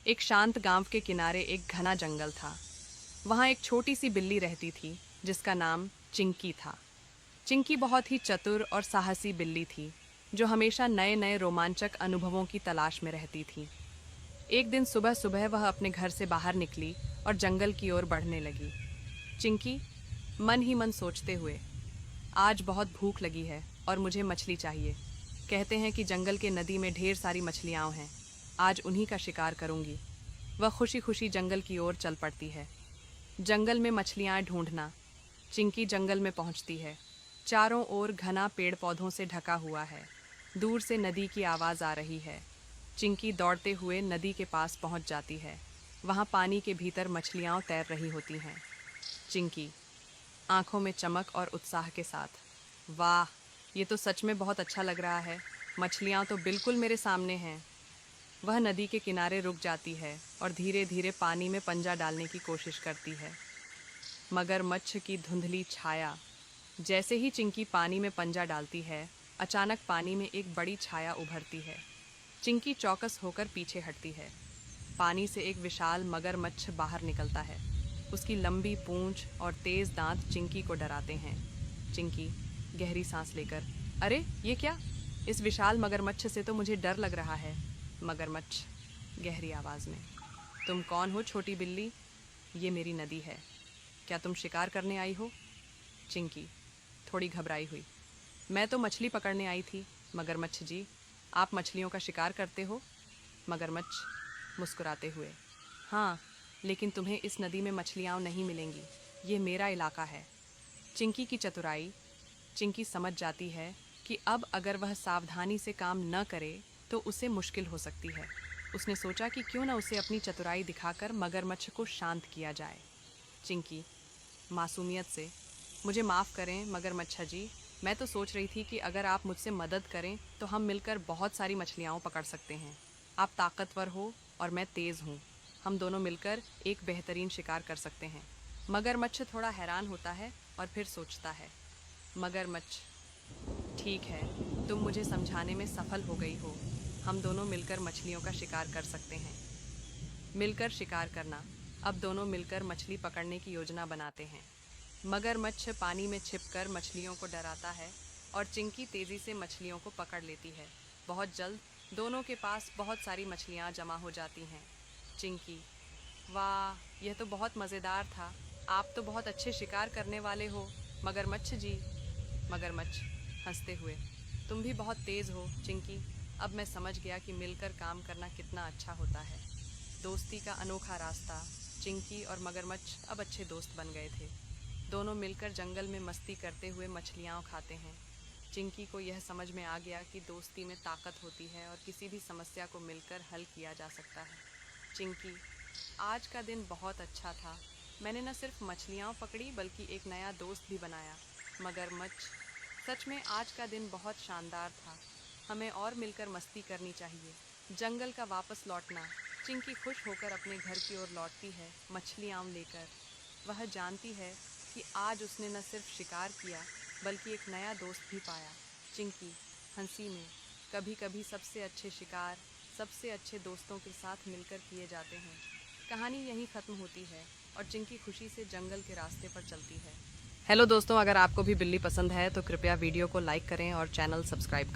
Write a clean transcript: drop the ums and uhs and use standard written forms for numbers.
एक शांत गांव के किनारे एक घना जंगल था। वहाँ एक छोटी सी बिल्ली रहती थी जिसका नाम चिंकी था। चिंकी बहुत ही चतुर और साहसी बिल्ली थी जो हमेशा नए नए रोमांचक अनुभवों की तलाश में रहती थी। एक दिन सुबह सुबह वह अपने घर से बाहर निकली और जंगल की ओर बढ़ने लगी। चिंकी मन ही मन सोचते हुए, आज बहुत भूख लगी है और मुझे मछली चाहिए। कहते हैं कि जंगल के नदी में ढेर सारी मछलियाँ हैं। आज उन्हीं का शिकार करूंगी। वह खुशी खुशी जंगल की ओर चल पड़ती है। जंगल में मछलियाँ ढूंढना। चिंकी जंगल में पहुंचती है। चारों ओर घना पेड़ पौधों से ढका हुआ है। दूर से नदी की आवाज़ आ रही है। चिंकी दौड़ते हुए नदी के पास पहुंच जाती है। वहाँ पानी के भीतर मछलियाँ तैर रही होती हैं। चिंकी आंखों में चमक और उत्साह के साथ, वाह, ये तो सच में बहुत अच्छा लग रहा है। मछलियाँ तो बिल्कुल मेरे सामने हैं। वह नदी के किनारे रुक जाती है और धीरे धीरे पानी में पंजा डालने की कोशिश करती है। मगरमच्छ की धुंधली छाया। जैसे ही चिंकी पानी में पंजा डालती है, अचानक पानी में एक बड़ी छाया उभरती है। चिंकी चौकस होकर पीछे हटती है। पानी से एक विशाल मगरमच्छ बाहर निकलता है। उसकी लंबी पूंछ और तेज दांत चिंकी को डराते हैं। चिंकी गहरी सांस लेकर, अरे ये क्या? इस विशाल मगरमच्छ से तो मुझे डर लग रहा है। मगरमच्छ गहरी आवाज में, तुम कौन हो छोटी बिल्ली? ये मेरी नदी है। क्या तुम शिकार करने आई हो? चिंकी थोड़ी घबराई हुई, मैं तो मछली पकड़ने आई थी। मगरमच्छ जी, आप मछलियों का शिकार करते हो? मगरमच्छ मुस्कुराते हुए, हाँ, लेकिन तुम्हें इस नदी में मछलियाँ नहीं मिलेंगी। ये मेरा इलाका है। चिंकी की चतुराई। चिंकी समझ जाती है कि अब अगर वह सावधानी से काम न करे तो उसे मुश्किल हो सकती है। उसने सोचा कि क्यों न उसे अपनी चतुराई दिखाकर मगरमच्छ को शांत किया जाए। चिंकी मासूमियत से, मुझे माफ़ करें मगरमच्छ जी, मैं तो सोच रही थी कि अगर आप मुझसे मदद करें तो हम मिलकर बहुत सारी मछलियाँ पकड़ सकते हैं। आप ताकतवर हो और मैं तेज़ हूँ। हम दोनों मिलकर एक बेहतरीन शिकार कर सकते हैं। मगरमच्छ थोड़ा हैरान होता है और फिर सोचता है। मगरमच्छ, ठीक है, तुम मुझे समझाने में सफल हो गई हो। हम दोनों मिलकर मछलियों का शिकार कर सकते हैं। मिलकर शिकार करना। अब दोनों मिलकर मछली पकड़ने की योजना बनाते हैं। मगरमच्छ पानी में छिपकर मछलियों को डराता है और चिंकी तेज़ी से मछलियों को पकड़ लेती है। बहुत जल्द दोनों के पास बहुत सारी मछलियाँ जमा हो जाती हैं। चिंकी, वाह, यह तो बहुत मज़ेदार था। आप तो बहुत अच्छे शिकार करने वाले हो मगरमच्छ जी। मगरमच्छ हंसते हुए, तुम भी बहुत तेज़ हो चिंकी। अब मैं समझ गया कि मिलकर काम करना कितना अच्छा होता है। दोस्ती का अनोखा रास्ता। चिंकी और मगरमच्छ अब अच्छे दोस्त बन गए थे। दोनों मिलकर जंगल में मस्ती करते हुए मछलियाँ खाते हैं। चिंकी को यह समझ में आ गया कि दोस्ती में ताकत होती है और किसी भी समस्या को मिलकर हल किया जा सकता है। चिंकी, आज का दिन बहुत अच्छा था। मैंने न सिर्फ मछलियाँ पकड़ी बल्कि एक नया दोस्त भी बनाया। मगरमच्छ, सच में आज का दिन बहुत शानदार था। हमें और मिलकर मस्ती करनी चाहिए। जंगल का वापस लौटना। चिंकी खुश होकर अपने घर की ओर लौटती है, मछलियाँ लेकर। वह जानती है कि आज उसने न सिर्फ शिकार किया बल्कि एक नया दोस्त भी पाया। चिंकी हंसी में, कभी कभी सबसे अच्छे शिकार सबसे अच्छे दोस्तों के साथ मिलकर किए जाते हैं। कहानी यहीं ख़त्म होती है और चिंकी खुशी से जंगल के रास्ते पर चलती है। हेलो दोस्तों, अगर आपको भी बिल्ली पसंद है तो कृपया वीडियो को लाइक करें और चैनल सब्सक्राइब करें।